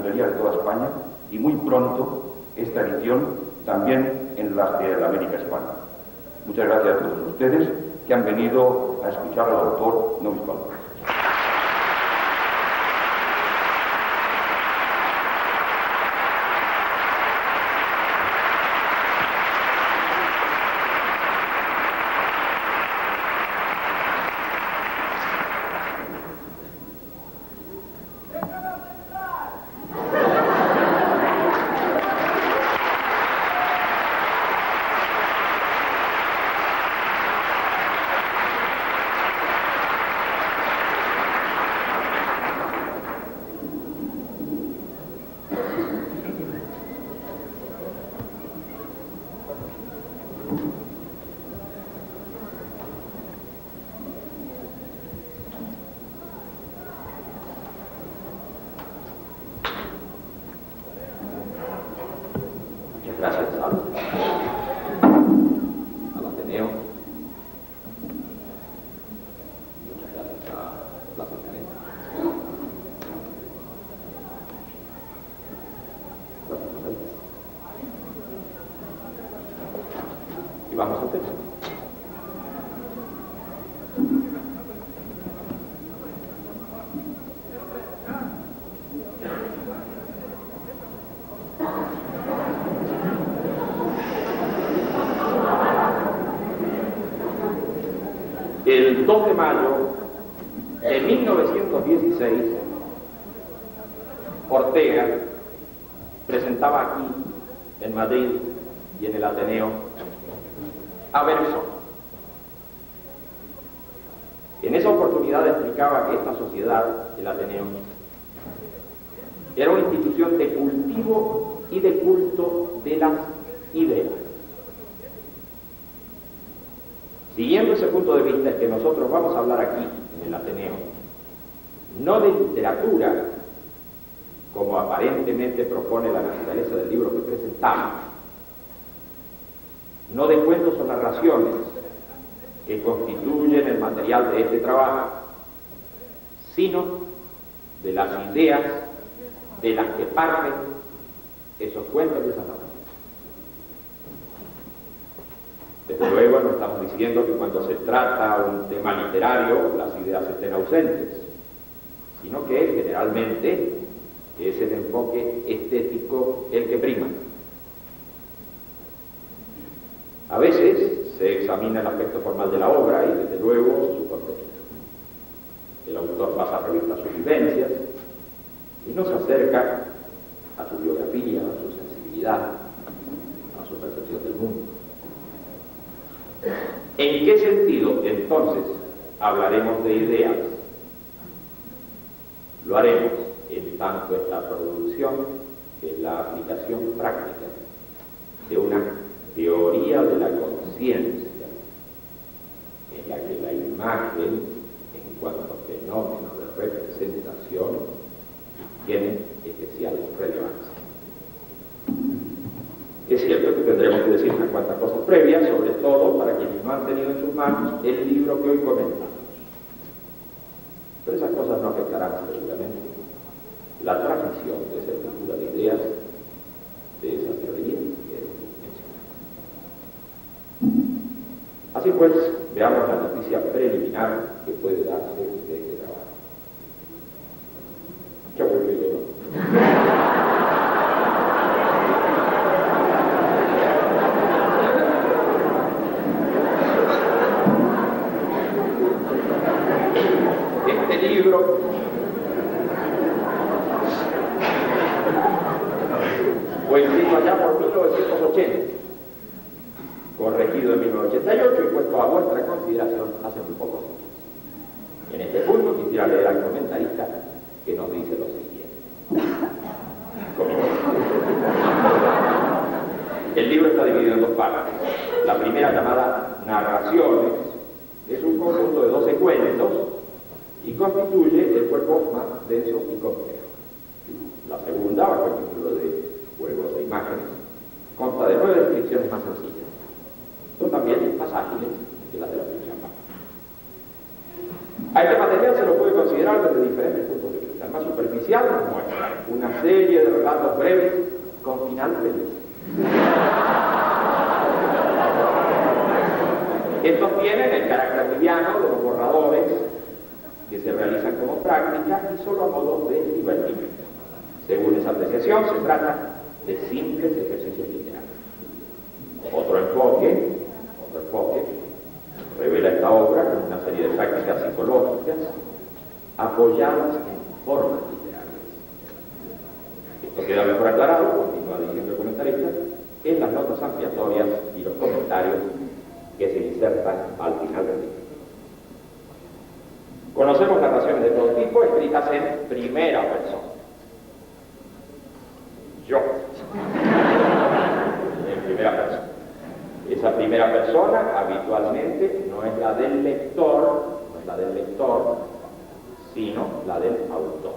librerías de toda España y muy pronto esta edición también en las de la América Hispana. Muchas gracias a todos ustedes que han venido a escuchar al autor no hispano. Gracias al Ateneo. Muchas gracias a Plaza Internet. Y vamos al texto. El 2 de mayo de 1916, Ortega presentaba aquí, en Madrid y en el Ateneo, a Bergson. En esa oportunidad explicaba que esta sociedad, el Ateneo, era una institución de cultivo y de culto de las ideas. Siguiendo ese punto de vista es que nosotros vamos a hablar aquí, en el Ateneo, no de literatura, como aparentemente propone la naturaleza del libro que presentamos, no de cuentos o narraciones que constituyen el material de este trabajo, sino de las ideas de las que parten esos cuentos y esas narraciones. Desde luego no estamos diciendo que cuando se trata un tema literario las ideas estén ausentes, sino que generalmente es el enfoque estético el que prima. A veces se examina el aspecto formal de la obra y desde luego su contenido. El autor pasa a revista sus vivencias y nos acerca a su biografía, a su sensibilidad, a su percepción del mundo. ¿En qué sentido, entonces, hablaremos de ideas? Lo haremos en tanto esta producción es la aplicación práctica de una teoría de la conciencia, en la que la imagen, en cuanto a fenómeno de representación, tiene especial relevancia. Es cierto que tendremos que decir unas cuantas cosas previas, sobre todo para quienes no han tenido en sus manos el libro que hoy comentamos. Pero esas cosas no afectarán seguramente la transmisión de esa estructura de ideas, de esa teoría que hemos mencionado. Así pues, veamos la noticia preliminar que puede darse de este trabajo. Qué aburrido, ¿no? Libro fue escrito allá por 1980, corregido en 1988 y puesto a vuestra consideración hace muy pocos días. En este punto quisiera leer al comentarista que nos dice lo siguiente. El libro está dividido en dos partes. La primera, llamada Narraciones, es un conjunto de 12 cuentos y constituye el cuerpo más denso y complejo. La segunda, bajo el título de Juegos de Imágenes, consta de 9 descripciones más sencillas, pero también más ágiles que las de la primera parte. A este material se lo puede considerar desde diferentes puntos de vista. El más superficial inicial nos muestra una serie de relatos breves con final feliz. Estos tienen el carácter liviano de los borradores que se realizan como práctica y solo a modo de divertimento. Según esa apreciación, se trata de simples ejercicios literarios. Otro enfoque revela esta obra con una serie de prácticas psicológicas apoyadas en formas literarias. Esto queda mejor aclarado, continúa diciendo el comentarista, en las notas ampliatorias y los comentarios que se insertan al final del libro. Conocemos narraciones de todo tipo escritas en primera persona. Yo. En primera persona. Esa primera persona habitualmente no es la del lector, sino la del autor.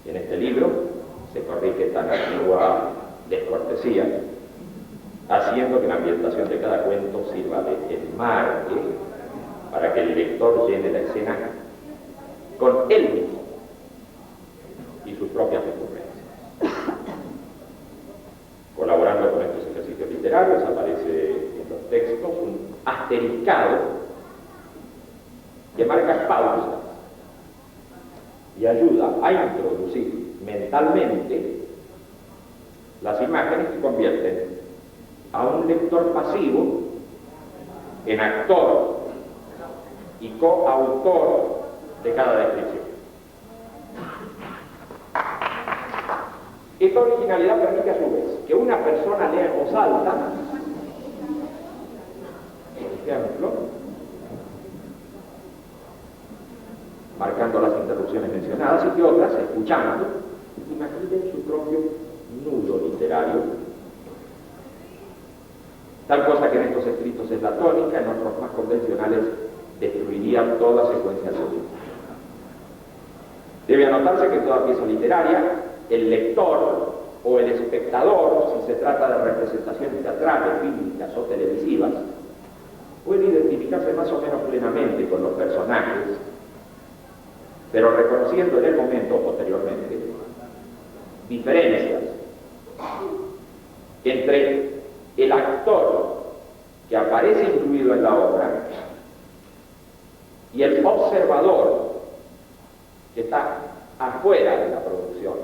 En este libro se corrige tan antigua descortesía, haciendo que la ambientación de cada cuento sirva de enmarque para que el lector llene la escena con él mismo y sus propias recurrencias. Colaborando con estos ejercicios literarios aparece en los textos un asteriscado que marca pausas y ayuda a introducir mentalmente las imágenes que convierten a un lector pasivo en actor y coautor de cada descripción. Esta originalidad permite a su vez que una persona lea en voz alta, por ejemplo, marcando las interrupciones mencionadas, y que otras, escuchando, imaginen su propio nudo literario. Tal cosa que en estos escritos es la tónica, en otros más convencionales destruiría toda secuencia lógica. Debe anotarse que en toda pieza literaria, el lector o el espectador, si se trata de representaciones teatrales, fílmicas o televisivas, puede identificarse más o menos plenamente con los personajes, pero reconociendo en el momento o posteriormente diferencias entre el actor que aparece incluido en la obra y el observador que está afuera de la producción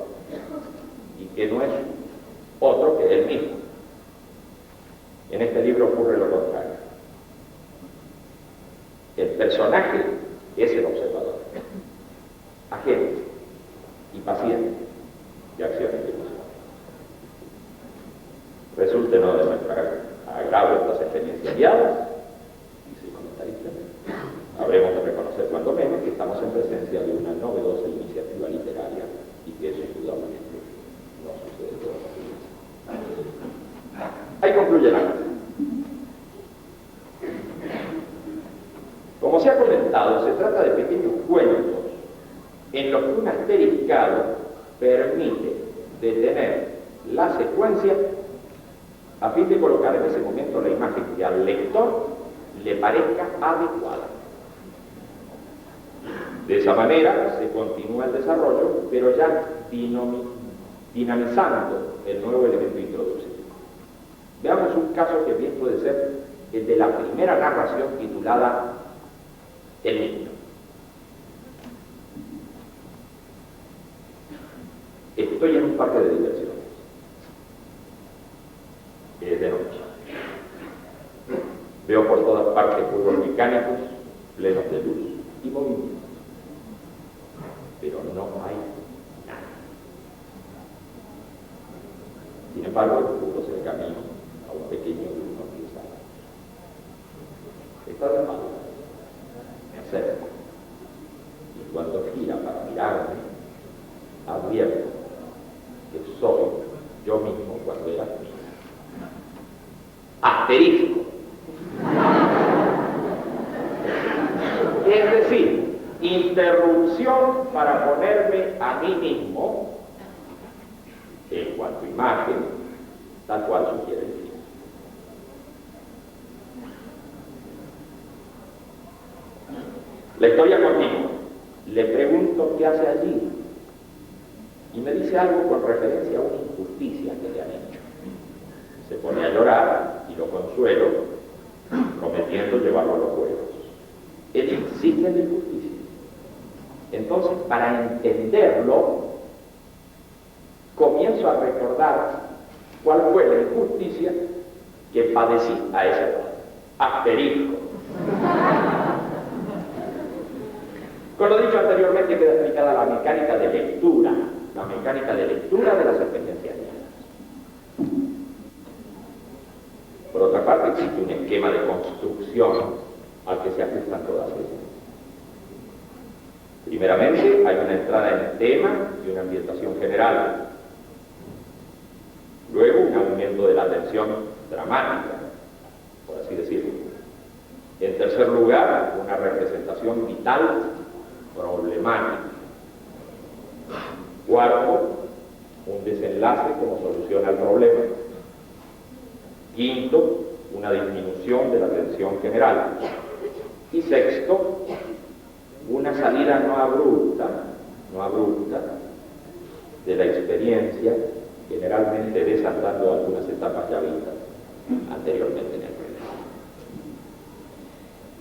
y que no es otro que él mismo. En este libro ocurre lo contrario. El personaje es el observador, agente y paciente de acciones de ilusión. Resulte no de nuestro agrado estas experiencias guiadas, dice el comentarista, habremos de reconocer cuando menos que estamos en presencia de una novedosa iniciativa literaria y que eso indudablemente no sucede todos los días. Ahí concluye la nota. Como se ha comentado, se trata de pequeños cuentos en los que un asteriscado permite detener la secuencia a fin de colocar en ese momento la imagen que al lector le parezca adecuada. De esa manera se continúa el desarrollo, pero ya dinamizando el nuevo elemento introducido. Veamos un caso que bien puede ser el de la primera narración titulada El niño. Estoy en un parque de diversiones. Es de noche. Veo por todas partes juegos mecánicos plenos de luz y movimiento. Pero no hay nada. Sin embargo, descubro el camino a un pequeño grupo cruzado. Está de espaldas. Me acerco. Y cuando gira para mirarme, advierto que soy yo mismo cuando era niño. Asterisco. Es decir, interrupción para ponerme a mí mismo en cuanto a imagen, tal cual sugiere el libro. La historia continúa. Le pregunto qué hace allí y me dice algo con referencia a una injusticia que le han hecho. Se pone a llorar y lo consuelo, prometiendo llevarlo a los juegos. Él insiste en la injusticia. Entonces, para entenderlo, comienzo a recordar cuál fue la injusticia que padecí a esa edad. Asterisco. Con lo dicho anteriormente queda explicada la mecánica de lectura de las experiencias dianas. Por otra parte, existe un esquema de construcción al que se ajustan todas ellas. Primeramente, hay una entrada en tema y una ambientación general. Luego, un aumento de la tensión dramática, por así decirlo. En tercer lugar, una representación vital problemática. Cuarto, un desenlace como solución al problema. Quinto, una disminución de la tensión general. Y sexto, una salida no abrupta de la experiencia, generalmente desandando algunas etapas ya vistas anteriormente en el relato.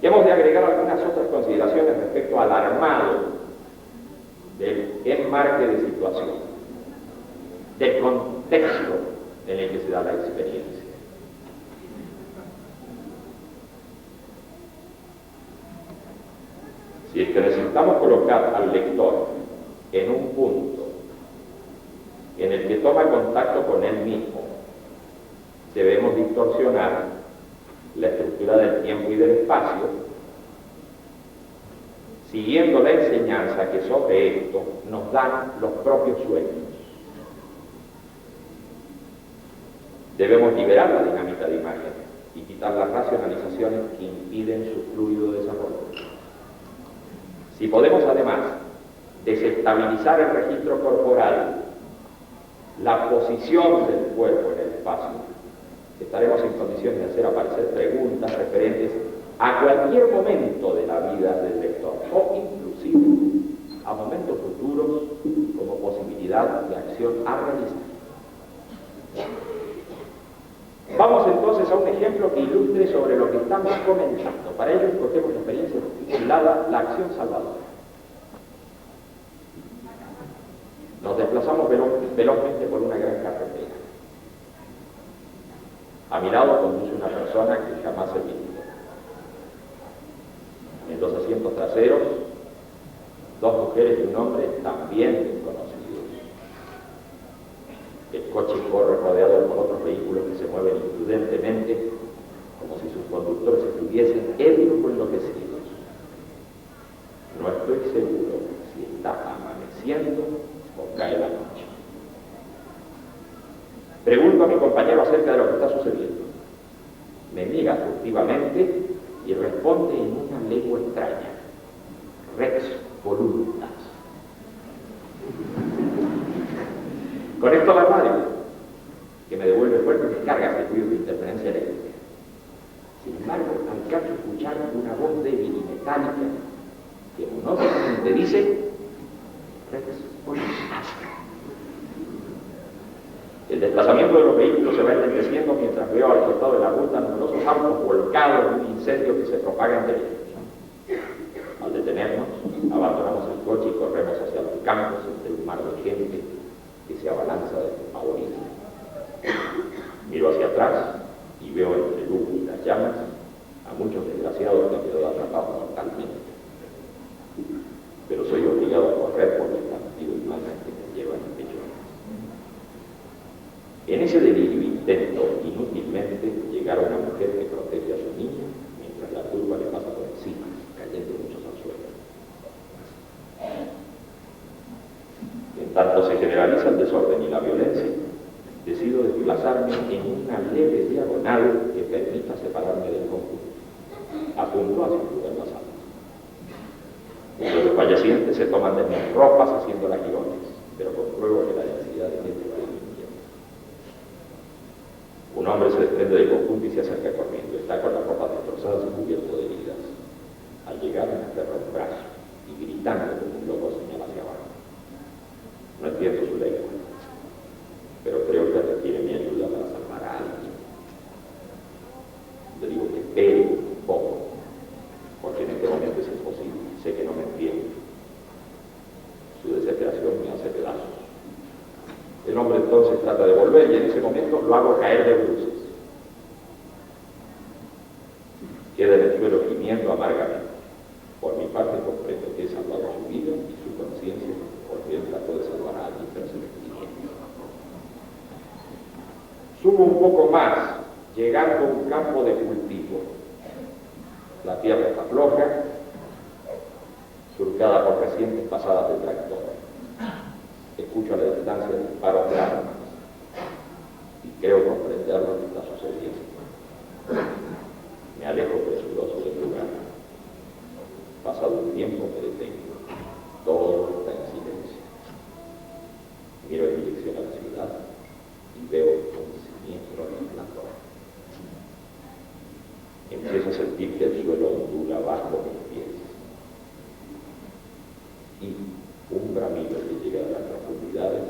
Y hemos de agregar algunas otras consideraciones respecto al armado del enmarque de situación, del contexto en el que se da la experiencia. Si es que necesitamos colocar al lector en un punto en el que toma contacto con él mismo, debemos distorsionar la estructura del tiempo y del espacio, siguiendo la enseñanza que sobre esto nos dan los propios sueños. Debemos liberar la dinámica de imagen y quitar las racionalizaciones que impiden su fluido desarrollo. Si podemos además desestabilizar el registro corporal, la posición del cuerpo en el espacio, estaremos en condiciones de hacer aparecer preguntas referentes a cualquier momento de la vida del lector, o inclusive a momentos futuros como posibilidad de acción a realizar. Vamos entonces a un ejemplo que ilustre sobre lo que estamos comentando. Para ello escogemos la experiencia titulada La acción salvadora. Nos desplazamos velozmente por una gran carretera. A mi lado conduce una persona que jamás he visto. En los asientos traseros, dos mujeres y un hombre también desconocidos. El coche corre rodeado por otros vehículos que se mueven imprudentemente, como si sus conductores estuviesen ebrios o enloquecidos. No estoy seguro si está amaneciendo o cae la noche. Pregunto a mi compañero acerca de lo que está sucediendo. Me mira furtivamente y responde en una lengua extraña. Rex voluntas. Conecto la radio, que me devuelve fuertes descargas de ruido de interferencia eléctrica. Sin embargo, alcanzo a escuchar una voz débil y metálica que monótonamente dice Rex voluntas. El desplazamiento de los vehículos se va enlenteciendo mientras veo al costado de la ruta numerosos autos volcados en un incendio que se propaga entre ellos. Al detenernos, abandonamos el coche y corremos hacia los campos entre un mar de gente que se abalanza despavorida. Miro hacia atrás y veo entre el humo y las llamas a muchos desgraciados que han quedado atrapados mortalmente. Pero soy obligado a correr por el partido imagen que me lleva en el pecho. En ese delirio intento inútilmente llegar a una mujer que protege a su niña mientras la turba le pasa por encima, cayendo muchos al suelo. En tanto se generaliza el desorden y la violencia, decido desplazarme en una leve diagonal que permita separarme del conjunto. Apunto hacia un lugar más alto. Los desfallecientes se toman de mis ropas haciendo lagirones, pero compruebo que la densidad de gente va disminuyendo. Un hombre se desprende del conjunto y se acerca corriendo. Está con las ropas destrozadas y cubierto de heridas. Al llegar me aferra un brazo y gritando como un loco señala hacia abajo. No entiendo su ley. El hombre entonces trata de volver y en ese momento lo hago caer de bruces. Queda en el suelo gimiendo amargamente. Por mi parte comprendo que he salvado su vida y su conciencia, porque él trató de salvar a alguien, pero se le extinguió. Subo un poco más, llegando a un campo de cultivo. La tierra está floja, surcada por recientes pasadas de tractor. Escucho a la distancia disparos de armas y creo comprender lo que está sucediendo. Me alejo presuroso del lugar. Pasado un tiempo me detengo. Todo está en silencio. Miro en dirección a la ciudad y veo un siniestro resplandor. Empiezo a sentir que el suelo ondula bajo mis pies. Y un bramido que llega a las profundidades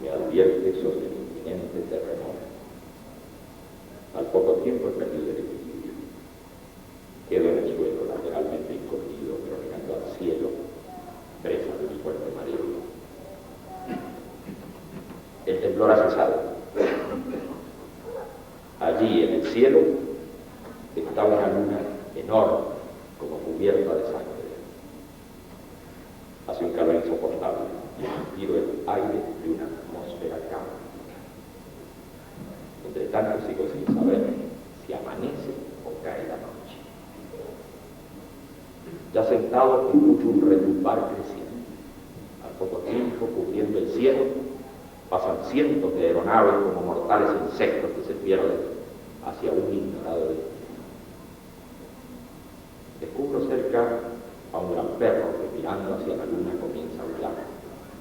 me advierte sobre el inminente terremoto. Al poco tiempo he perdido el equilibrio. Quedo en el suelo, lateralmente encogido, pero mirando al cielo, presa de mi fuerte mareo. El temblor ha cesado. Allí, en el cielo, está una luna enorme, como cubierta de sangre. Hace un calor insoportable y respiro el aire de una atmósfera cálida. Entre tanto sigo sin saber si amanece o cae la noche. Ya sentado escucho un retumbar creciente. Al poco tiempo, cubriendo el cielo, pasan cientos de aeronaves como mortales insectos que se pierden hacia un ignorado destino. Descubro cerca a un gran perro que mirando hacia la luna comienza a aullar,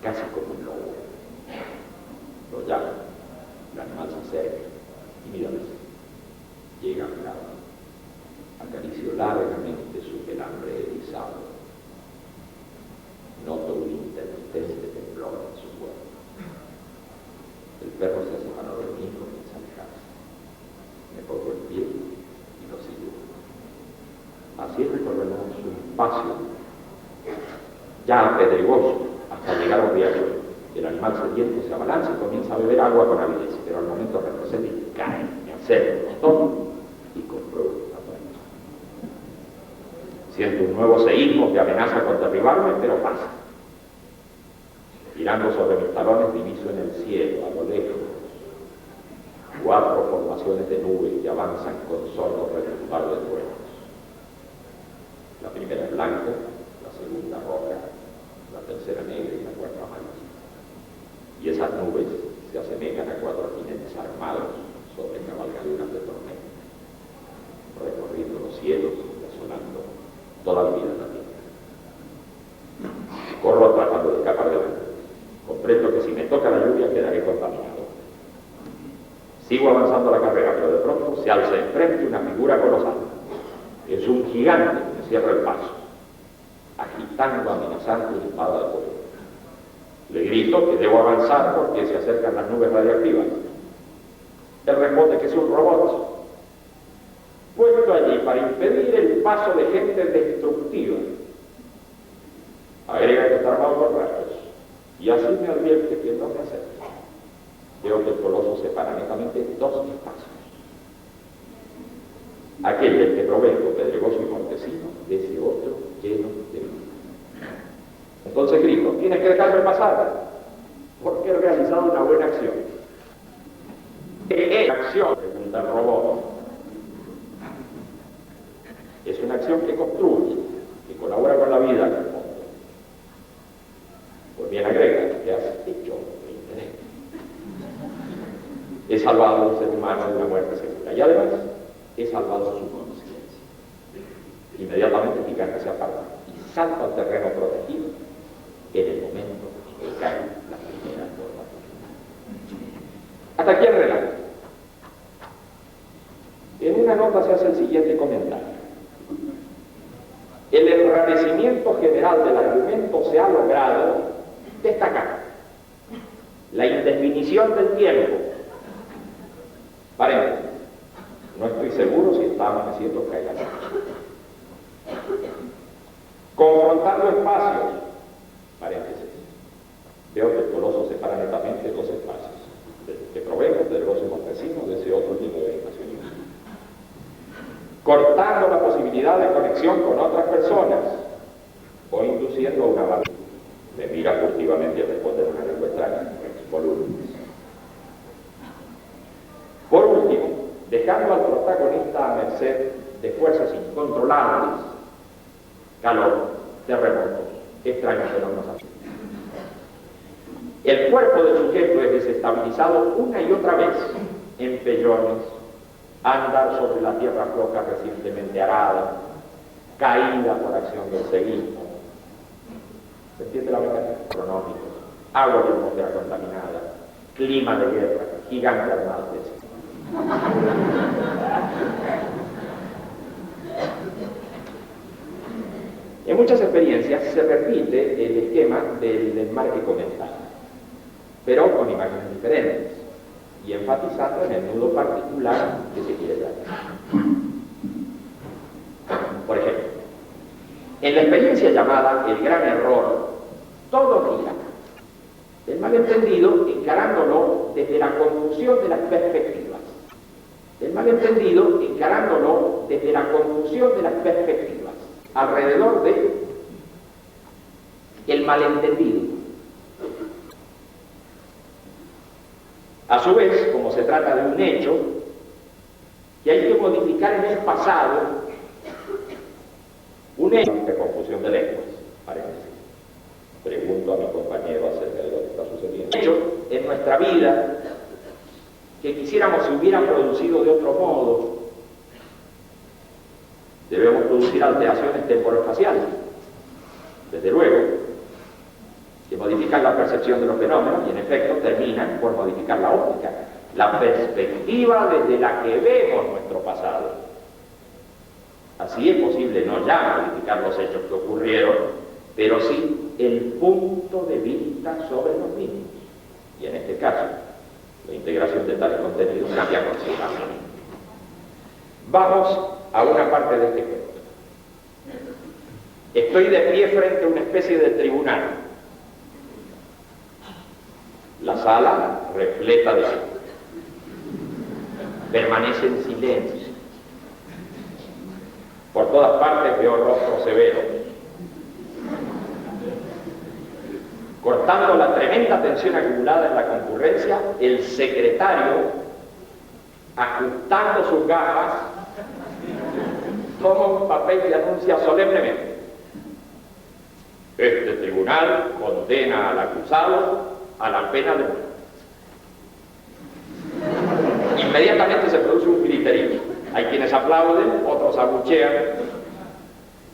casi como un lobo. Lo llamo, el animal se acerca y mira, llega a mi lado. Acaricio largamente su pelambre erizado. Noto un intermitente temblor en su cuerpo. El perro se separó de mí y comienza a alejarse. Me pongo el pie y lo sigo. Así recorremos un espacio ya pedregoso hasta llegar a un riachuelo. El animal sediento se abalanza y comienza a beber agua con avidez, pero al momento retrocede y cae, me acerco, lo tomo y compruebo que está muerto. Siento un nuevo seísmo que amenaza con derribarme, pero pasa. Girando sobre mis talones diviso en el cielo, a lo lejos, 4 formaciones de nubes que avanzan con sordo retumbar de truenos. La primera es blanca, la segunda roja, la tercera negra y la cuarta amarilla. Y esas nubes se asemejan a 4 jinetes armados sobre cabalgaduras de tormenta, recorriendo los cielos y asolando toda la vida de la tierra. Corro tratando de escapar de la lluvia. Comprendo que si me toca la lluvia quedaré contaminado. Sigo avanzando la carrera, pero de pronto se alza enfrente una figura colosal. Es un gigante que me cierra el paso, agitando amenazante una espada de fuego. Le grito que debo avanzar porque se acercan las nubes radiactivas. Él responde que es un robot, puesto allí para impedir el paso de gente destructiva. Agrega que está armado con rayos, y así me advierte que no me acerque. Veo que el coloso separa netamente 2 espacios. Aquel del que provengo, pedregoso y montesino, de ese otro lleno de vida. Entonces grito, tienes que dejarme pasar, porque he realizado una buena acción. ¿Qué es acción? Pregunta el robot. Es una acción que construye, que colabora con la vida en el mundo. Pues bien, agrega, ¿qué has hecho? Me interesa. He salvado a un ser humano de una muerte segura y además he salvado su conciencia. Inmediatamente el gigante se aparta y salta al terreno protegido en el momento que caen las primeras bombas. Hasta aquí el relato. En una nota se hace el siguiente comentario. El enrarecimiento general del argumento se ha logrado destacar la indefinición del tiempo. Paréntesis. No estoy seguro si está amaneciendo o cae la noche. Confrontando espacios. Paréntesis. Veo que el coloso se para netamente con facilidad de conexión con otras personas o induciendo a una barrera. Me mira furtivamente y responde una lengua extraña, volúmenes. Por último, dejando al protagonista a merced de fuerzas incontrolables, calor, terremotos, extraños fenómenos así. El cuerpo del sujeto es desestabilizado una y otra vez en pellones, andar sobre la tierra floja recientemente arada, caída por acción del seguismo. ¿Se entiende la mecánica? Cronómicos, agua y atmósfera contaminada, clima de guerra, gigante armado de ese. En muchas experiencias se repite el esquema del desmarque comental, pero con imágenes diferentes y enfatizando en el nudo particular que se quiere dar. Por ejemplo, en la experiencia llamada el gran error, todo gira. El malentendido encarándolo desde la confusión de las perspectivas. El malentendido encarándolo desde la confusión de las perspectivas, alrededor de el malentendido. A su vez, como se trata de un hecho que hay que modificar en el pasado, un hecho de confusión de lenguas, parece. Pregunto a mi compañero acerca de lo que está sucediendo. Un hecho en nuestra vida que quisiéramos se hubiera producido de otro modo. Debemos producir alteraciones temporoespaciales, desde luego, que modifican la percepción de los fenómenos y en efecto terminan por modificar la óptica, la perspectiva desde la que vemos nuestro pasado. Así es posible no ya modificar los hechos que ocurrieron, pero sí el punto de vista sobre los mismos. Y en este caso, la integración de tales contenidos cambia considerablemente. Vamos a una parte de este cuento. Estoy de pie frente a una especie de tribunal. La sala repleta de gente. Permanece en silencio. Por todas partes veo rostros severos. Cortando la tremenda tensión acumulada en la concurrencia, el secretario, ajustando sus gafas, toma un papel y anuncia solemnemente: este tribunal condena al acusado a la pena de muerte. Inmediatamente se produce un griterío. Hay quienes aplauden, otros abuchean.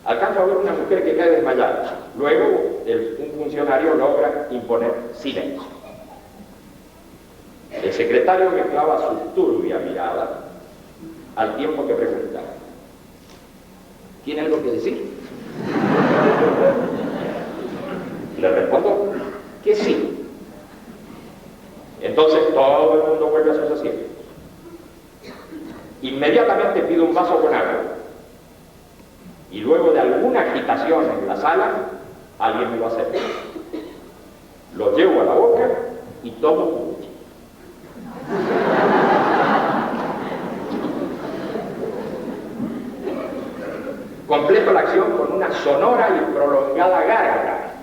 Alcanzo a ver una mujer que cae desmayada. Luego, un funcionario logra imponer silencio. El secretario me clava su turbia mirada al tiempo que pregunta: ¿tiene algo que decir? Le respondo que sí. Entonces todo el mundo vuelve a sus asientos. Inmediatamente pido un vaso con agua. Y luego de alguna agitación en la sala, alguien me lo acerca. Lo llevo a la boca y tomo un cuchillo. Completo la acción con una sonora y prolongada gárgara.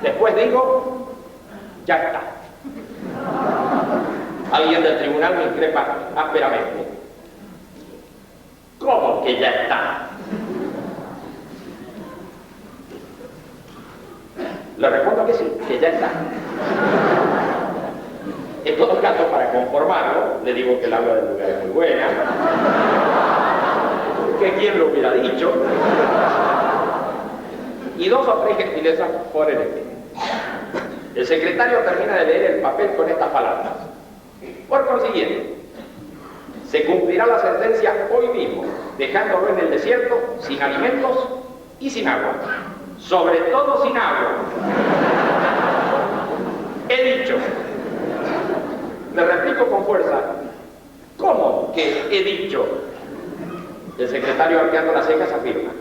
Después digo: ya está. Alguien del tribunal me increpa ásperamente: ¿cómo que ya está? Le respondo que sí, que ya está. En todo caso, para conformarlo, le digo que el agua del lugar es muy buena, que quién lo hubiera dicho, y 2 o 3 gentilezas por el estilo. El secretario termina de leer el papel con estas palabras: por consiguiente, se cumplirá la sentencia hoy mismo, dejándolo en el desierto, sin alimentos y sin agua. Sobre todo sin agua. He dicho. Le replico con fuerza: ¿cómo que he dicho? El secretario, arqueando las cejas, afirma: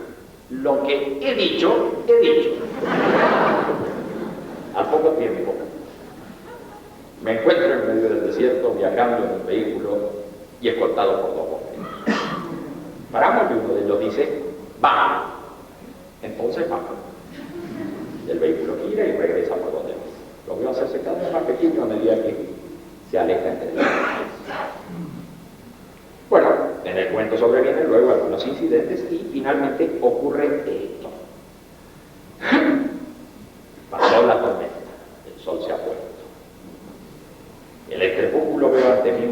lo que he dicho, he dicho. Al poco tiempo, me encuentro en medio del desierto, viajando en un vehículo y escoltado por 2 hombres. Paramos y uno de ellos dice, va. Entonces va. El vehículo gira y regresa por donde va. Lo veo hacerse cada vez más pequeño a medida que se aleja entre ellos. Bueno, en el cuento sobrevienen luego algunos incidentes y finalmente ocurre esto. Pasó la tormenta, el sol se ha puesto. En el crepúsculo veo ante mí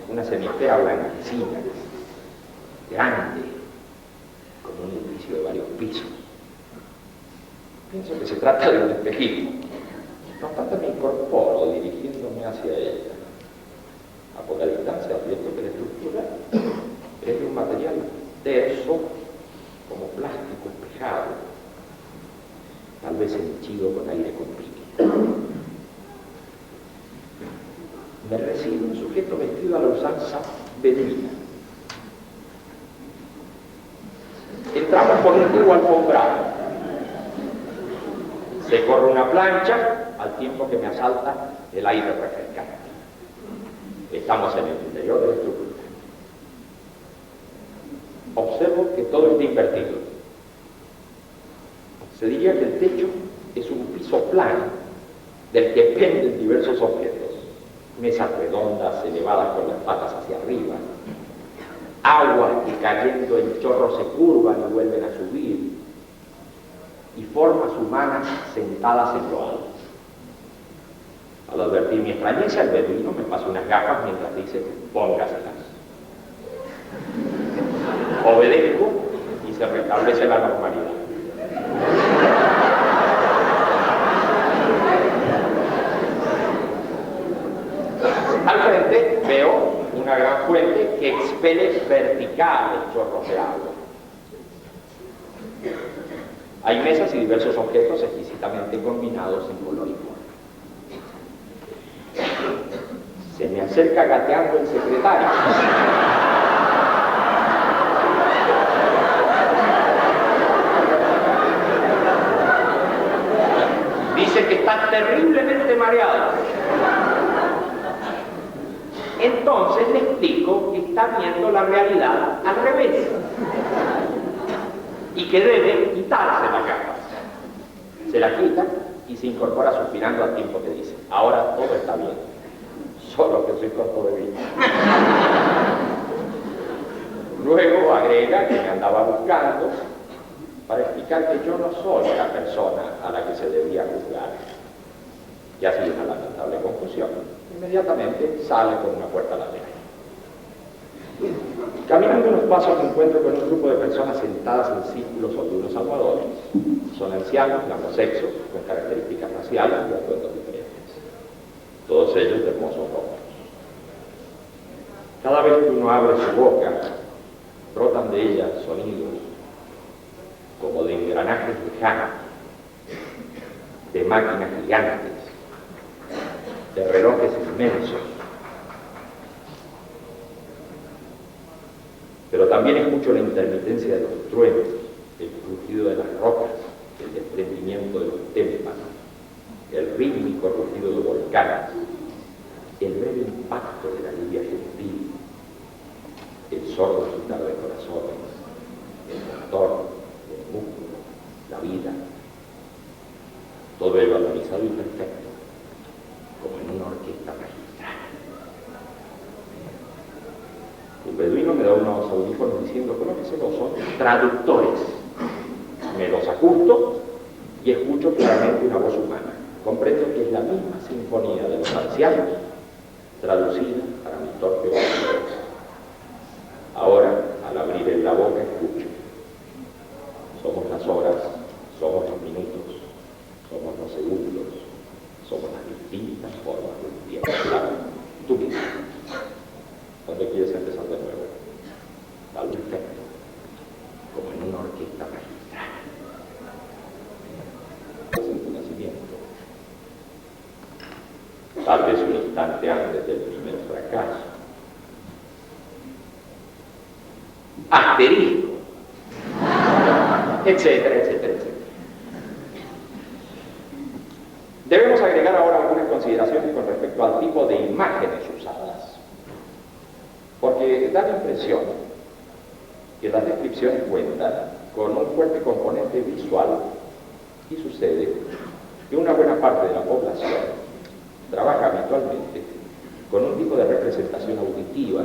una cenicera blanquecina, grande, como un edificio de varios pisos. Pienso que se trata de un espejismo. No obstante, me incorporo dirigiéndome hacia ella. A poca distancia advierto que la estructura es de un material terso, como plástico espejado, tal vez henchido con aire comprimido. Me recibe un sujeto vestido a la usanza beduina. Entramos por un tubo alfombrado. Se corre una plancha al tiempo que me asalta el aire refrescante. Estamos en el interior de la estructura. Observo que todo está invertido. Se diría que el techo es un piso plano del que penden diversos objetos. Mesas redondas elevadas con las patas hacia arriba. Aguas que cayendo en chorros se curvan y vuelven a subir. Y formas humanas sentadas en lo alto. Al advertir mi extrañeza, el beduino me pasa unas gafas mientras dice, póngaselas. Obedezco y se restablece la normalidad. Al frente veo una gran fuente que expele verticales chorros de agua. Hay mesas y diversos objetos exquisitamente combinados en color y forma. Se me acerca gateando el secretario. Dice que está terriblemente mareado. Entonces le explico que está viendo la realidad al revés y que debe quitarse la capa. Se la quita y se incorpora suspirando al tiempo que dice, ahora todo está bien, solo que soy corto de vida. Luego agrega que me andaba buscando para explicar que yo no soy la persona a la que se debía juzgar. Y así una lamentable confusión. Inmediatamente sale por una puerta lateral. Caminando unos pasos me encuentro con un grupo de personas sentadas en círculos sobre unos almohadones. Son ancianos de ambos sexos, con características raciales y atuendos diferentes. Todos ellos de hermosos rostros. Cada vez que uno abre su boca, brotan de ella sonidos como de engranajes lejanos, de máquinas gigantes, de relojes inmensos. Pero también escucho la intermitencia de los truenos, el crujido de las rocas, el desprendimiento de los témpanos, el rítmico rugido de volcanes, el breve impacto de la lluvia gentil, el sordo agitar de corazones, el motor, el músculo, la vida, todo ello organizado y perfecto, como en una orquesta magistral. El beduino me da unos audífonos diciendo que lo que son traductores. Me los ajusto y escucho claramente una voz humana. Comprendo que es la misma sinfonía de los ancianos, traducida para mi torpe oído. Ahora, al abrir la boca, escucho. Somos las horas, somos los minutos, somos los segundos, somos las distintas formas del tiempo. Claro, tú mismo. ¿Dónde quieres empezar de nuevo? Al perfecto, como en una orquesta magistral. En tu nacimiento. Tal vez un instante antes del primer fracaso. Asterisco. Etcétera, etcétera, etcétera. Debemos agregar ahora algunas consideraciones con respecto al tipo de imágenes usadas. Porque da la impresión que las descripciones cuentan con un fuerte componente visual y sucede que una buena parte de la población trabaja habitualmente con un tipo de representación auditiva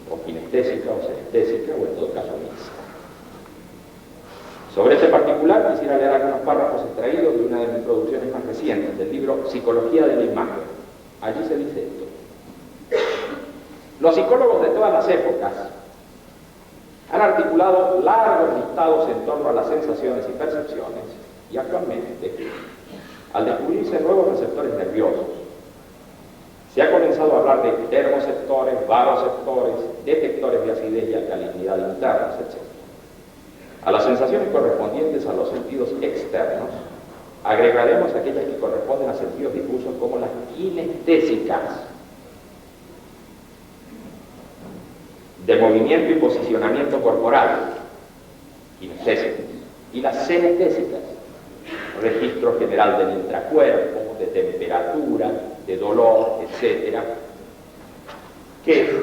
o kinestésica o senestésica o en todo caso mixta. Sobre este particular quisiera leer algunos párrafos extraídos de una de mis producciones más recientes, del libro Psicología de la Imagen. Allí se dice esto: los psicólogos de todas las épocas han articulado largos listados en torno a las sensaciones y percepciones, y actualmente, al descubrirse nuevos receptores nerviosos, se ha comenzado a hablar de termoceptores, baroceptores, detectores de acidez y alcalinidad internos, etc. A las sensaciones correspondientes a los sentidos externos, agregaremos aquellas que corresponden a sentidos difusos como las kinestésicas, de movimiento y posicionamiento corporal, kinestésicas, y las senestésicas, registro general del intracuerpo, de temperatura, de dolor, etc., que,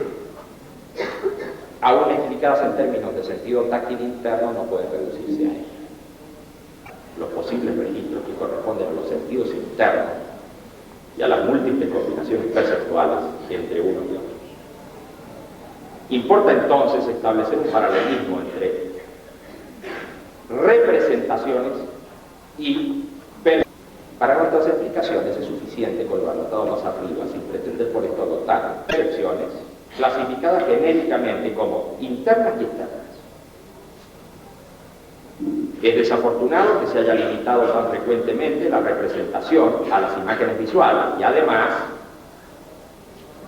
aún explicadas en términos de sentido táctil interno, no pueden reducirse a ello. Los posibles registros que corresponden a los sentidos internos y a las múltiples combinaciones perceptuales entre unos y otros. Importa entonces establecer un paralelismo entre representaciones y para nuestras explicaciones es suficiente con lo anotado más arriba, sin pretender por esto agotar percepciones clasificadas genéricamente como internas y externas. Es desafortunado que se haya limitado tan frecuentemente la representación a las imágenes visuales y además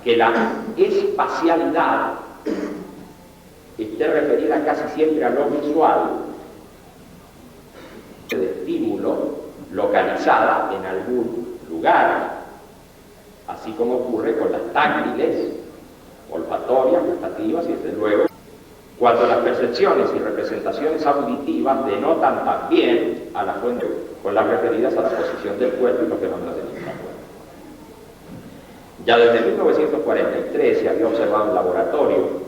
que la espacialidad esté referida casi siempre a lo visual, de estímulo localizada en algún lugar, así como ocurre con las táctiles, olfatorias, gustativas y desde luego cuando las percepciones y representaciones auditivas denotan también a la fuente con las referidas a la posición del cuerpo y los fenómenos del intracuerpo. Ya desde 1943 se había observado en laboratorio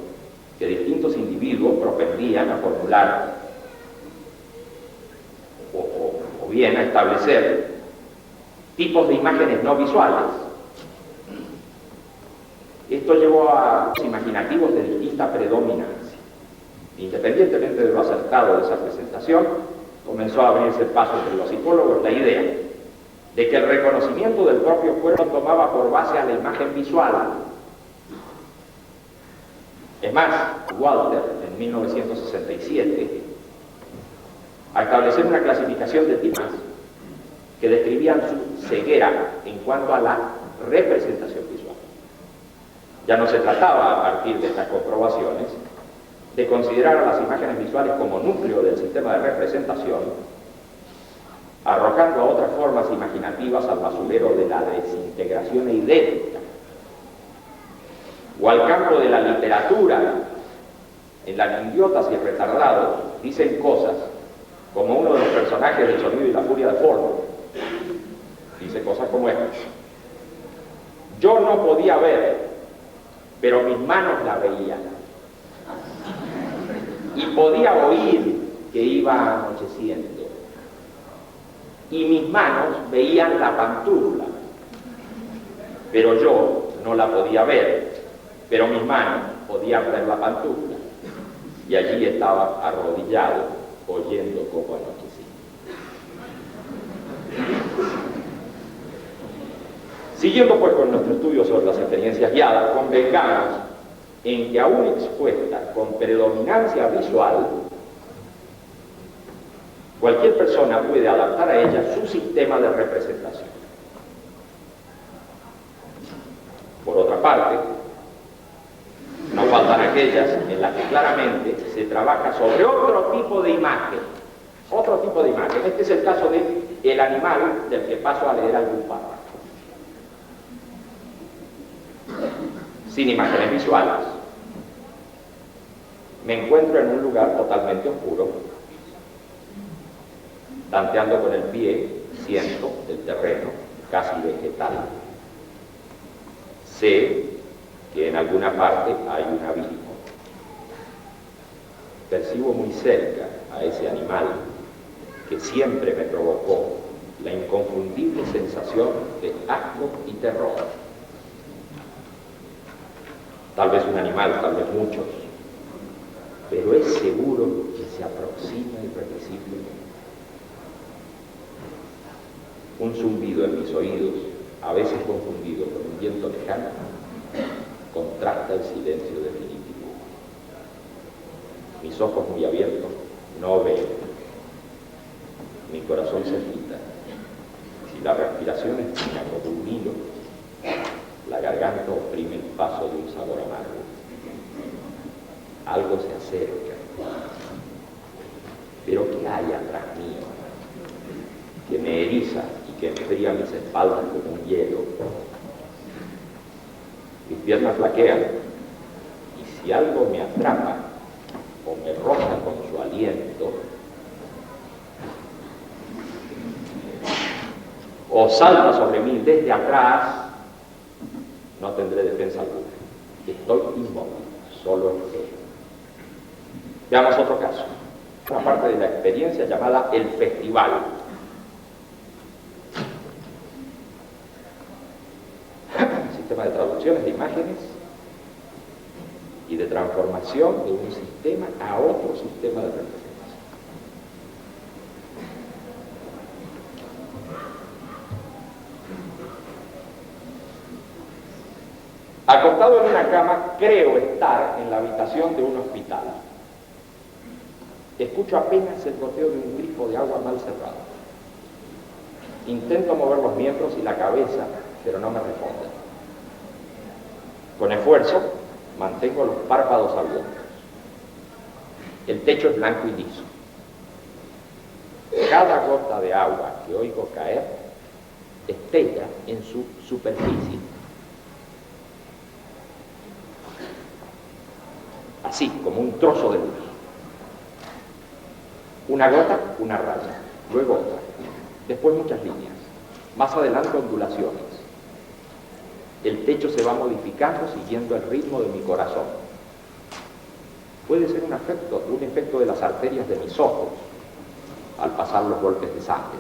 que distintos individuos propendían a formular o bien a establecer tipos de imágenes no visuales. Esto llevó a imaginativos de distinta predominancia. Independientemente de lo acertado de esa presentación, comenzó a abrirse paso entre los psicólogos la idea de que el reconocimiento del propio cuerpo tomaba por base a la imagen visual. Es más, Walter, en 1967, a establecer una clasificación de tipos que describían su ceguera en cuanto a la representación visual. Ya no se trataba, a partir de estas comprobaciones, de considerar a las imágenes visuales como núcleo del sistema de representación, arrojando a otras formas imaginativas al basurero de la desintegración idéntica, o al campo de la literatura, en la que idiotas y retardados dicen cosas, como uno de los personajes del Sonido y la Furia de Ford, dice cosas como estas: yo no podía ver, pero mis manos la veían, y podía oír que iba anocheciendo, y mis manos veían la pantufla, pero yo no la podía ver, pero mis manos podían ver la pantufla, y allí estaba arrodillado oyendo como anochecía. Siguiendo pues con nuestro estudio sobre las experiencias guiadas, convengamos en que aún expuesta con predominancia visual, cualquier persona puede adaptar a ella su sistema de representación. Por otra parte, no faltan aquellas en las que claramente se trabaja sobre otro tipo de imagen. Otro tipo de imagen. Este es el caso de el animal del que paso a leer algún párrafo. Sin imágenes visuales. Me encuentro en un lugar totalmente oscuro, tanteando con el pie, siento el terreno casi vegetal. Sé que en alguna parte hay un abismo. percibo muy cerca a ese animal que siempre me provocó la inconfundible sensación de asco y terror. Tal vez un animal, tal vez muchos, pero es seguro que se aproxima irremisiblemente. Un zumbido en mis oídos, a veces confundido con un viento lejano, contrasta el silencio definitivo. Mis ojos muy abiertos no ven. Mi corazón se agita. Si la respiración es fina como un hilo, la garganta oprime el paso de un sabor amargo. Algo se acerca. Pero ¿qué hay atrás mío? Que me eriza y que enfría mis espaldas como un hielo. Mis piernas flaquean, y si algo me atrapa o me roza con su aliento, o salta sobre mí desde atrás, no tendré defensa alguna. Estoy inmóvil, solo estoy. Veamos otro caso. Una parte de la experiencia llamada el festival. Sistema de traducciones de imágenes y de transformación de un sistema a otro sistema de representación. Acostado en una cama, creo estar en la habitación de un hospital. Escucho apenas el goteo de un grifo de agua mal cerrado. Intento mover los miembros y la cabeza, pero no me responden. Con esfuerzo, mantengo los párpados abiertos. El techo es blanco y liso. Cada gota de agua que oigo caer estella en su superficie. Así, como un trozo de luz. Una gota, una raya, luego otra, después muchas líneas, más adelante ondulaciones. El techo se va modificando siguiendo el ritmo de mi corazón. Puede ser un efecto de las arterias de mis ojos al pasar los golpes de sangre.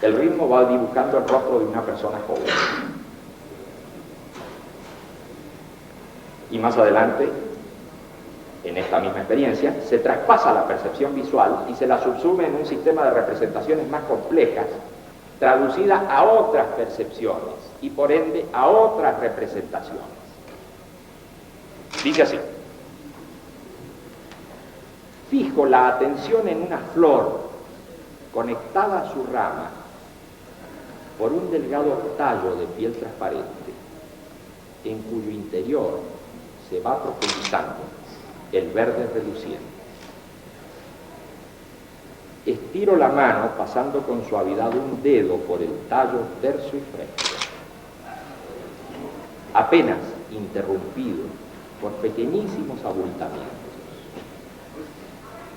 El ritmo va dibujando el rostro de una persona joven. Y más adelante, en esta misma experiencia, se traspasa la percepción visual y se la subsume en un sistema de representaciones más complejas, traducida a otras percepciones y por ende a otras representaciones. Dice así: fijo la atención en una flor conectada a su rama por un delgado tallo de piel transparente, en cuyo interior se va profundizando el verde reluciente. Estiro la mano pasando con suavidad un dedo por el tallo terso y fresco, apenas interrumpido por pequeñísimos abultamientos.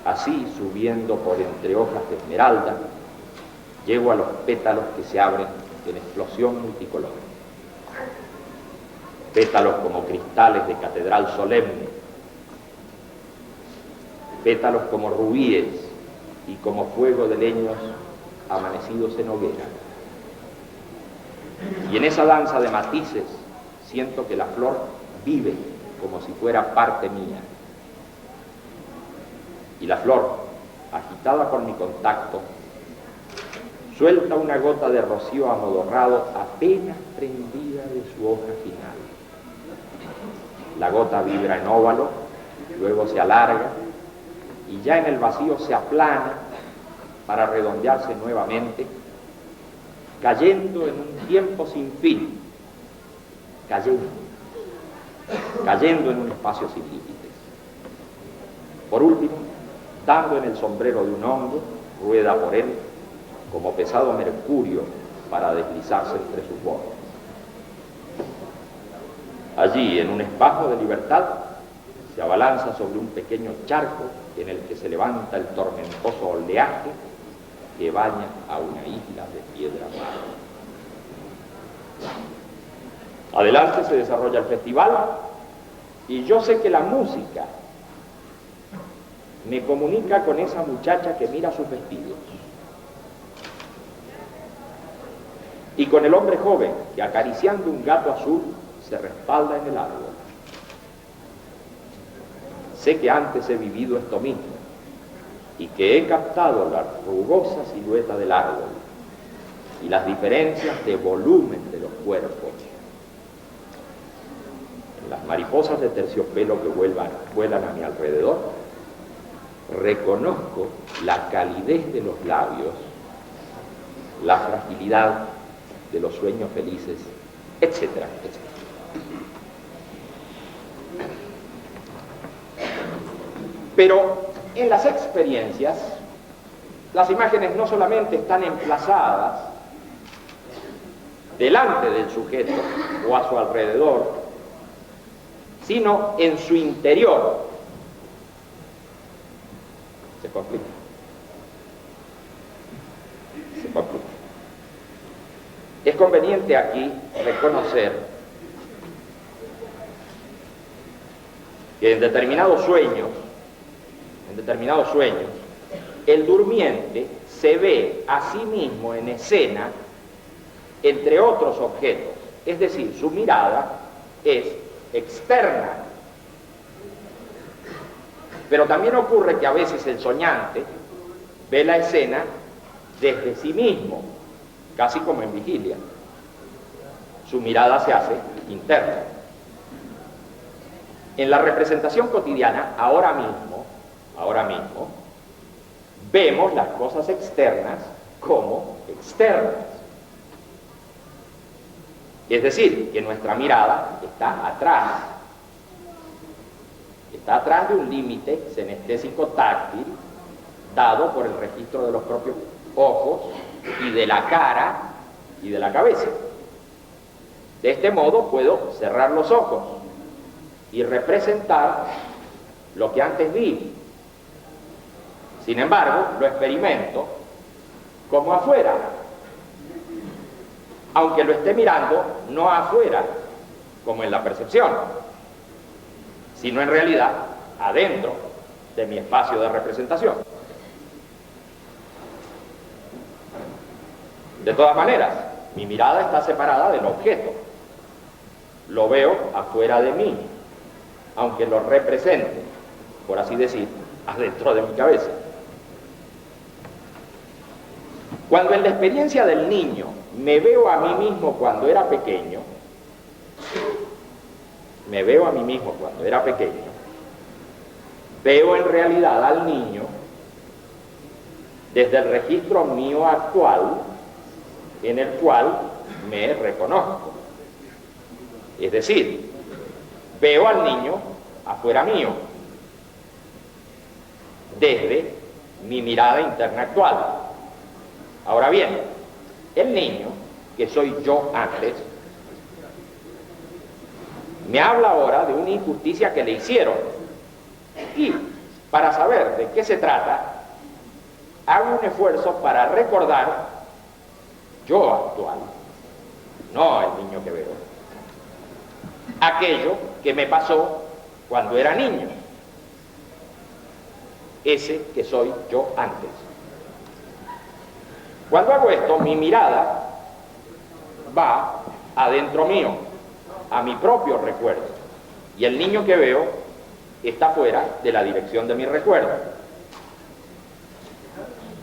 Así, subiendo por entre hojas de esmeralda, llego a los pétalos que se abren en explosión multicolor. Pétalos como cristales de catedral solemne, pétalos como rubíes y como fuego de leños amanecidos en hoguera. Y en esa danza de matices siento que la flor vive como si fuera parte mía. Y la flor, agitada por mi contacto, suelta una gota de rocío amodorrado apenas prendida de su hoja final. La gota vibra en óvalo, luego se alarga y ya en el vacío se aplana para redondearse nuevamente, cayendo en un tiempo sin fin, cayendo en un espacio sin límites. Por último, dando en el sombrero de un hongo, rueda por él como pesado mercurio para deslizarse entre sus bordes. Allí, en un espacio de libertad, se abalanza sobre un pequeño charco en el que se levanta el tormentoso oleaje que baña a una isla de piedra mar. Adelante se desarrolla el festival y yo sé que la música me comunica con esa muchacha que mira sus vestidos, y con el hombre joven que, acariciando un gato azul, se respalda en el árbol. Sé que antes he vivido esto mismo y que he captado la rugosa silueta del árbol y las diferencias de volumen de los cuerpos. En las mariposas de terciopelo que vuelan a mi alrededor, reconozco la calidez de los labios, la fragilidad de los sueños felices, etcétera, etcétera. Pero en las experiencias, las imágenes no solamente están emplazadas delante del sujeto o a su alrededor, sino en su interior. Se complica. Se complica. Es conveniente aquí reconocer que en determinados sueños, el durmiente se ve a sí mismo en escena entre otros objetos, es decir, su mirada es externa. Pero también ocurre que a veces el soñante ve la escena desde sí mismo, casi como en vigilia. Su mirada se hace interna. En la representación cotidiana, ahora mismo, vemos las cosas externas como externas. Es decir, que nuestra mirada está atrás de un límite senestésico táctil dado por el registro de los propios ojos y de la cara y de la cabeza. De este modo puedo cerrar los ojos y representar lo que antes vi. Sin embargo, lo experimento como afuera, aunque lo esté mirando no afuera, como en la percepción, sino en realidad adentro de mi espacio de representación. De todas maneras, mi mirada está separada del objeto. Lo veo afuera de mí, aunque lo represente, por así decir, adentro de mi cabeza. Cuando en la experiencia del niño me veo a mí mismo cuando era pequeño, veo en realidad al niño desde el registro mío actual, en el cual me reconozco. Es decir, veo al niño afuera mío, desde mi mirada interna actual. Ahora bien, el niño, que soy yo antes, me habla ahora de una injusticia que le hicieron. Y para saber de qué se trata, hago un esfuerzo para recordar yo actual, no el niño que veo, aquello que me pasó cuando era niño, ese que soy yo antes. Cuando hago esto, mi mirada va adentro mío, a mi propio recuerdo, y el niño que veo está fuera de la dirección de mi recuerdo.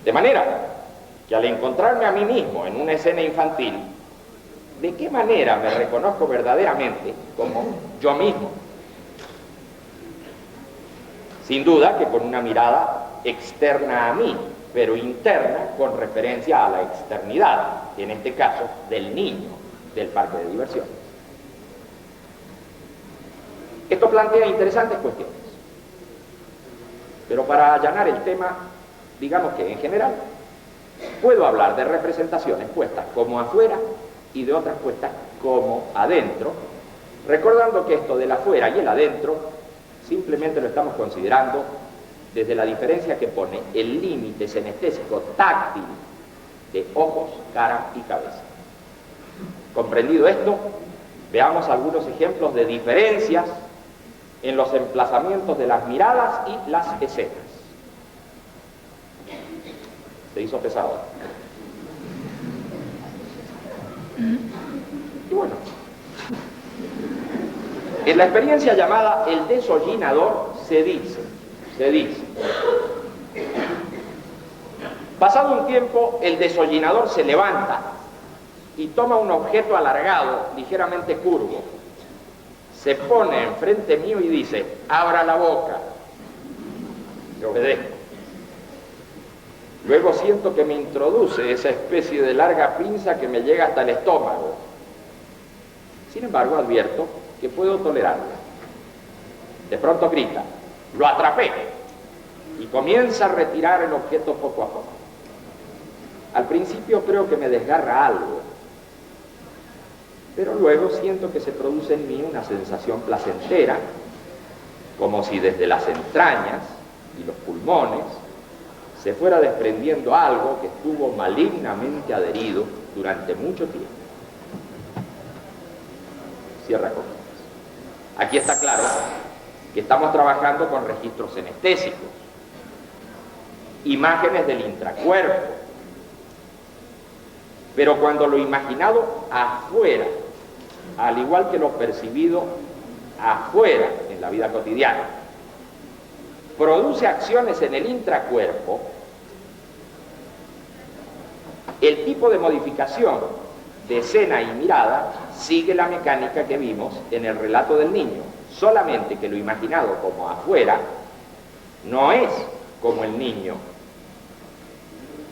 De manera que al encontrarme a mí mismo en una escena infantil, ¿de qué manera me reconozco verdaderamente como yo mismo? Sin duda que con una mirada externa a mí, pero interna con referencia a la externidad, en este caso del niño del parque de diversiones. Esto plantea interesantes cuestiones, pero para allanar el tema, digamos que en general, puedo hablar de representaciones puestas como afuera y de otras puestas como adentro, recordando que esto del afuera y el adentro simplemente lo estamos considerando desde la diferencia que pone el límite senestésico táctil de ojos, cara y cabeza. Comprendido esto, veamos algunos ejemplos de diferencias en los emplazamientos de las miradas y las escenas. hizo pesado. Y bueno, en la experiencia llamada el deshollinador se dice, pasado un tiempo el deshollinador se levanta y toma un objeto alargado, ligeramente curvo, se pone enfrente mío y dice, abra la boca. Le obedezco. Luego siento que me introduce esa especie de larga pinza que me llega hasta el estómago. Sin embargo, advierto que puedo tolerarla. De pronto grita, lo atrapé, y comienza a retirar el objeto poco a poco. Al principio creo que me desgarra algo, pero luego siento que se produce en mí una sensación placentera, como si desde las entrañas y los pulmones se fuera desprendiendo algo que estuvo malignamente adherido durante mucho tiempo. Cierra comillas. Aquí está claro que estamos trabajando con registros senestésicos, imágenes del intracuerpo, pero cuando lo imaginado afuera, al igual que lo percibido afuera en la vida cotidiana, produce acciones en el intracuerpo, el tipo de modificación de escena y mirada sigue la mecánica que vimos en el relato del niño, solamente que lo imaginado como afuera no es como el niño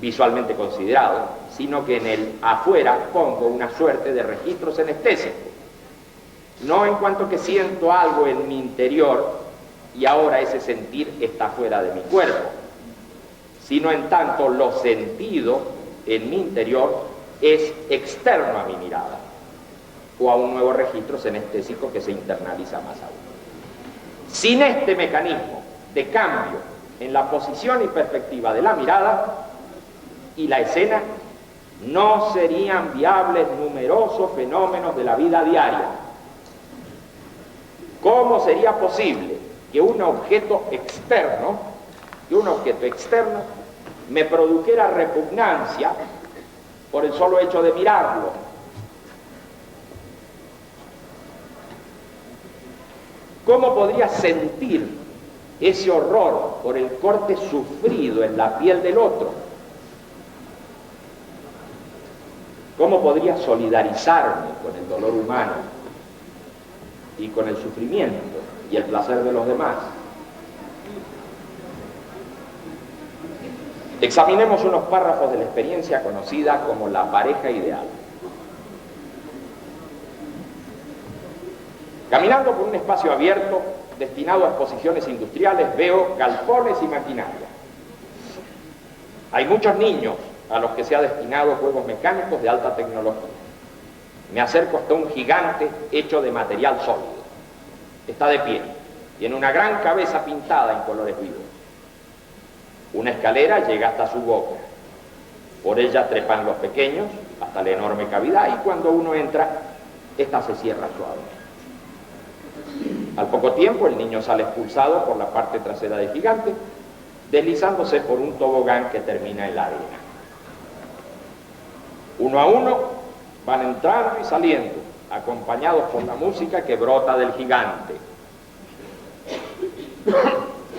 visualmente considerado, sino que en el afuera pongo una suerte de registro senestésico, no en cuanto que siento algo en mi interior y ahora ese sentir está fuera de mi cuerpo, sino en tanto lo sentido en mi interior es externo a mi mirada o a un nuevo registro senestésico que se internaliza más aún. Sin este mecanismo de cambio en la posición y perspectiva de la mirada y la escena, no serían viables numerosos fenómenos de la vida diaria. ¿Cómo sería posible que un objeto externo me produjera repugnancia por el solo hecho de mirarlo? ¿Cómo podría sentir ese horror por el corte sufrido en la piel del otro? ¿Cómo podría solidarizarme con el dolor humano y con el sufrimiento y el placer de los demás? Examinemos unos párrafos de la experiencia conocida como la pareja ideal. Caminando por un espacio abierto destinado a exposiciones industriales, veo galpones y maquinaria. Hay muchos niños a los que se ha destinado juegos mecánicos de alta tecnología. Me acerco hasta un gigante hecho de material sólido. Está de pie, tiene una gran cabeza pintada en colores vivos. Una escalera llega hasta su boca. Por ella trepan los pequeños hasta la enorme cavidad y cuando uno entra, esta se cierra suavemente. Al poco tiempo el niño sale expulsado por la parte trasera del gigante, deslizándose por un tobogán que termina en la arena. Uno a uno van entrando y saliendo, acompañados por la música que brota del gigante.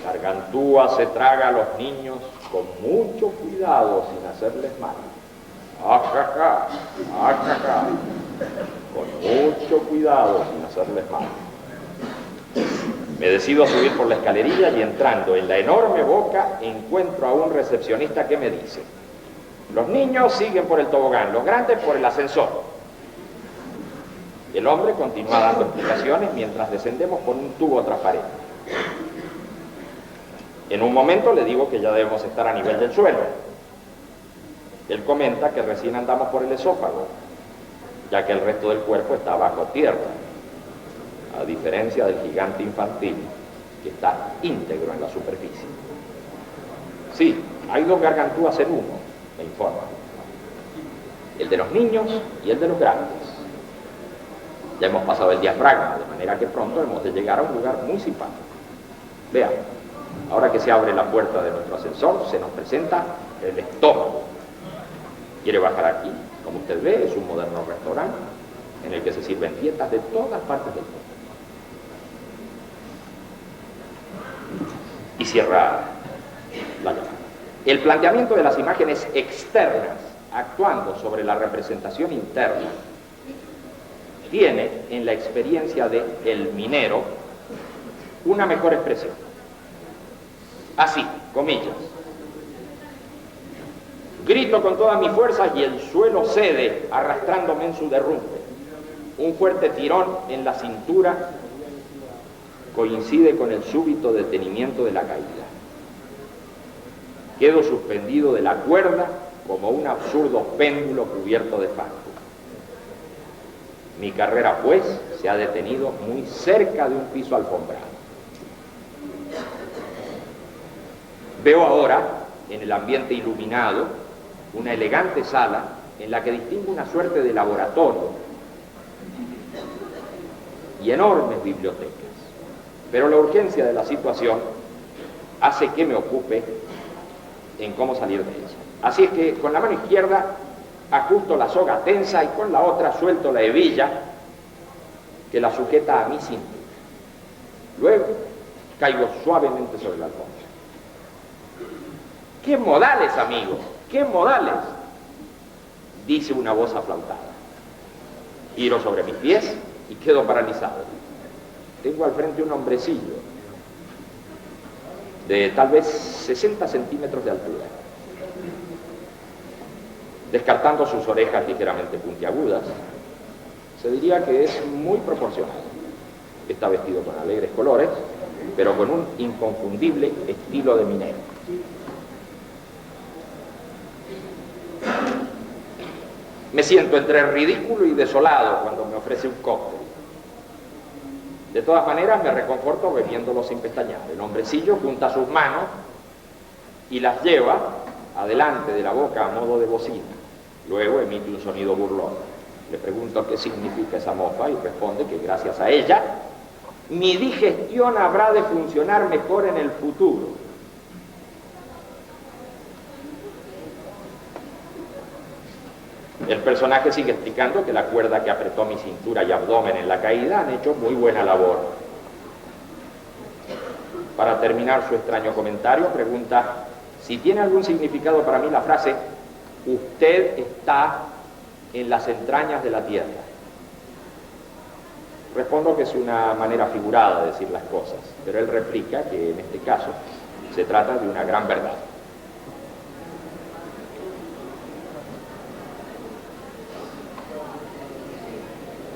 Gargantúa se traga a los niños con mucho cuidado sin hacerles mal. ¡Ajaja! ¡Ajaja! Con mucho cuidado sin hacerles mal. Me decido a subir por la escalerilla y entrando en la enorme boca encuentro a un recepcionista que me dice: los niños siguen por el tobogán, los grandes por el ascensor. El hombre continúa dando explicaciones mientras descendemos por un tubo transparente. En un momento le digo que ya debemos estar a nivel del suelo. Él comenta que recién andamos por el esófago, ya que el resto del cuerpo está bajo tierra, a diferencia del gigante infantil, que está íntegro en la superficie. Sí, hay dos gargantúas en uno, me informa. El de los niños y el de los grandes. Ya hemos pasado el diafragma, de manera que pronto hemos de llegar a un lugar muy simpático. Vean, ahora que se abre la puerta de nuestro ascensor, se nos presenta el estómago. ¿Quiere bajar aquí? Como usted ve, es un moderno restaurante en el que se sirven dietas de todas partes del mundo. Y cierra la llamada. El planteamiento de las imágenes externas actuando sobre la representación interna tiene en la experiencia de el minero una mejor expresión. Así, comillas. Grito con todas mis fuerzas y el suelo cede, arrastrándome en su derrumbe. Un fuerte tirón en la cintura coincide con el súbito detenimiento de la caída. Quedo suspendido de la cuerda como un absurdo péndulo cubierto de fango. Mi carrera, pues, se ha detenido muy cerca de un piso alfombrado. Veo ahora, en el ambiente iluminado, una elegante sala en la que distingo una suerte de laboratorio y enormes bibliotecas. Pero la urgencia de la situación hace que me ocupe en cómo salir de ella. Así es que con la mano izquierda ajusto la soga tensa y con la otra suelto la hebilla que la sujeta a mi cintura. Luego caigo suavemente sobre la alfombra. ¡Qué modales, amigo! ¡Qué modales! Dice una voz aflautada. Giro sobre mis pies y quedo paralizado. Tengo al frente un hombrecillo de tal vez 60 centímetros de altura, descartando sus orejas ligeramente puntiagudas. Se diría que es muy proporcionado. Está vestido con alegres colores, pero con un inconfundible estilo de minero. Me siento entre ridículo y desolado cuando me ofrece un cóctel. De todas maneras, me reconforto bebiéndolo sin pestañear. El hombrecillo junta sus manos y las lleva adelante de la boca a modo de bocina. Luego emite un sonido burlón. Le pregunto qué significa esa mofa y responde que gracias a ella mi digestión habrá de funcionar mejor en el futuro. El personaje sigue explicando que la cuerda que apretó mi cintura y abdomen en la caída han hecho muy buena labor. Para terminar su extraño comentario, pregunta si tiene algún significado para mí la frase «Usted está en las entrañas de la tierra». Respondo que es una manera figurada de decir las cosas, pero él replica que en este caso se trata de una gran verdad.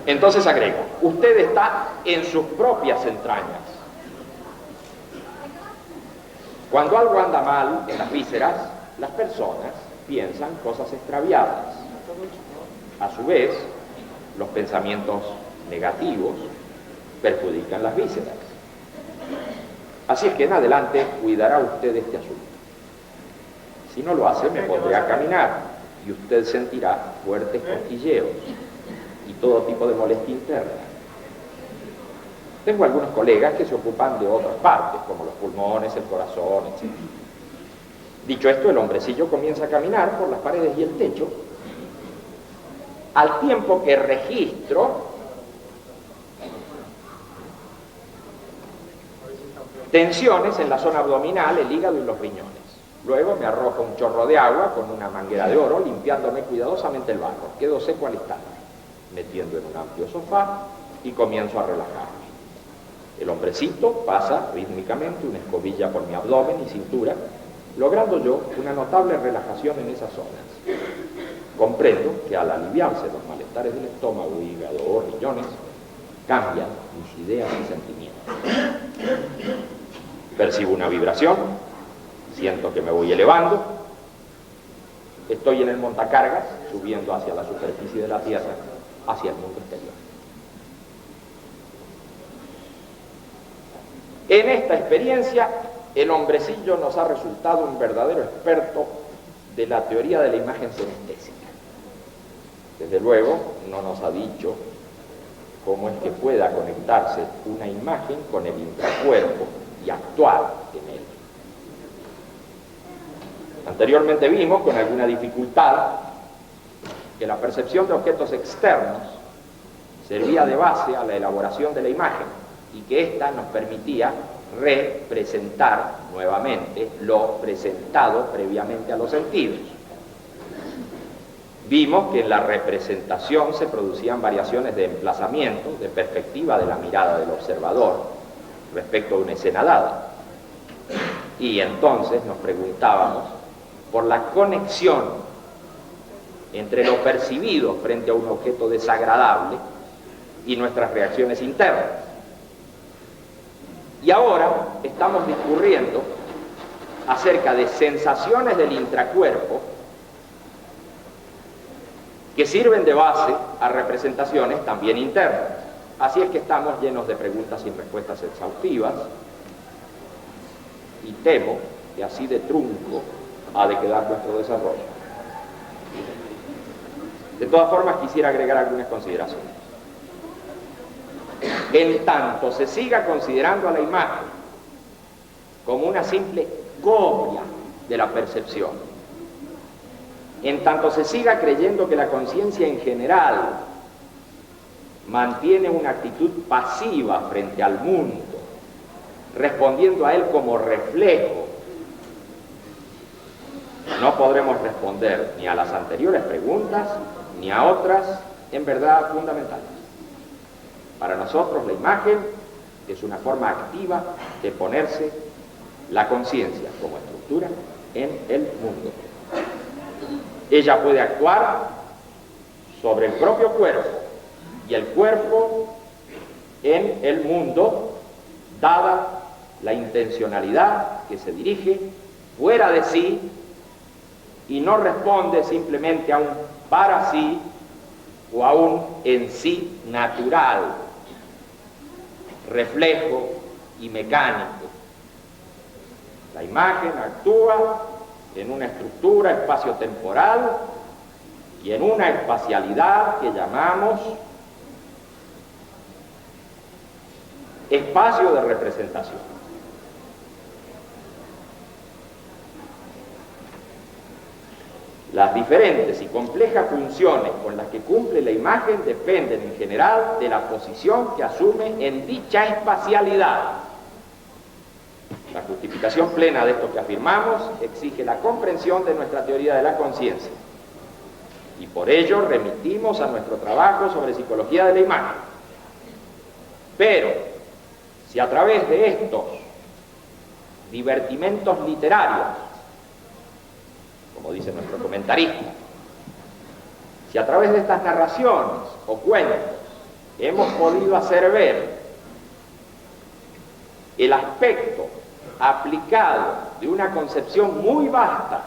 Entonces agrega, usted está en sus propias entrañas. Cuando algo anda mal en las vísceras, las personas piensan cosas extraviadas. A su vez, los pensamientos negativos perjudican las vísceras. Así es que en adelante cuidará usted este asunto. Si no lo hace, me pondré a caminar y usted sentirá fuertes cosquilleos y todo tipo de molestia interna. Tengo algunos colegas que se ocupan de otras partes, como los pulmones, el corazón, etc. Dicho esto, el hombrecillo comienza a caminar por las paredes y el techo, al tiempo que registro tensiones en la zona abdominal, el hígado y los riñones. Luego me arroja un chorro de agua con una manguera de oro, limpiándome cuidadosamente el barro. Quedo seco al instante. Me tiendo en un amplio sofá y comienzo a relajarme. El hombrecito pasa rítmicamente una escobilla por mi abdomen y cintura, logrando yo una notable relajación en esas zonas. Comprendo que al aliviarse los malestares del estómago, hígado o riñones, cambian mis ideas y sentimientos. Percibo una vibración, siento que me voy elevando, estoy en el montacargas, subiendo hacia la superficie de la Tierra, hacia el mundo exterior. En esta experiencia, el hombrecillo nos ha resultado un verdadero experto de la teoría de la imagen senestésica. Desde luego, no nos ha dicho cómo es que pueda conectarse una imagen con el intracuerpo y actuar en él. Anteriormente vimos con alguna dificultad que la percepción de objetos externos servía de base a la elaboración de la imagen y que ésta nos permitía representar nuevamente lo presentado previamente a los sentidos. Vimos que en la representación se producían variaciones de emplazamiento, de perspectiva de la mirada del observador respecto a una escena dada. Y entonces nos preguntábamos por la conexión entre lo percibido frente a un objeto desagradable y nuestras reacciones internas. Y ahora estamos discurriendo acerca de sensaciones del intracuerpo que sirven de base a representaciones también internas. Así es que estamos llenos de preguntas sin respuestas exhaustivas y temo que así de trunco ha de quedar nuestro desarrollo. De todas formas, quisiera agregar algunas consideraciones. En tanto se siga considerando a la imagen como una simple copia de la percepción, en tanto se siga creyendo que la conciencia en general mantiene una actitud pasiva frente al mundo, respondiendo a él como reflejo, no podremos responder ni a las anteriores preguntas ni a otras en verdad fundamentales. Para nosotros la imagen es una forma activa de ponerse la conciencia como estructura en el mundo. Ella puede actuar sobre el propio cuerpo y el cuerpo en el mundo, dada la intencionalidad que se dirige fuera de sí y no responde simplemente a un para sí o a un en sí natural, reflejo y mecánico. La imagen actúa en una estructura espaciotemporal y en una espacialidad que llamamos espacio de representación. Las diferentes y complejas funciones con las que cumple la imagen dependen en general de la posición que asume en dicha espacialidad. La justificación plena de esto que afirmamos exige la comprensión de nuestra teoría de la conciencia y por ello remitimos a nuestro trabajo sobre psicología de la imagen. Pero si a través de estos divertimentos literarios, como dice nuestro comentarista, si a través de estas narraciones o cuentos hemos podido hacer ver el aspecto aplicado de una concepción muy vasta,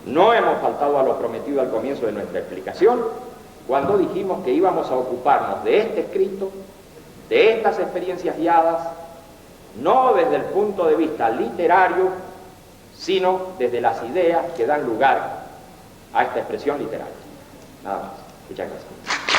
no hemos faltado a lo prometido al comienzo de nuestra explicación, cuando dijimos que íbamos a ocuparnos de este escrito, de estas experiencias guiadas, no desde el punto de vista literario, sino desde las ideas que dan lugar a esta expresión literaria. Nada más. Muchas gracias.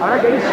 ¿Ahora qué hizo?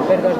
Perdón.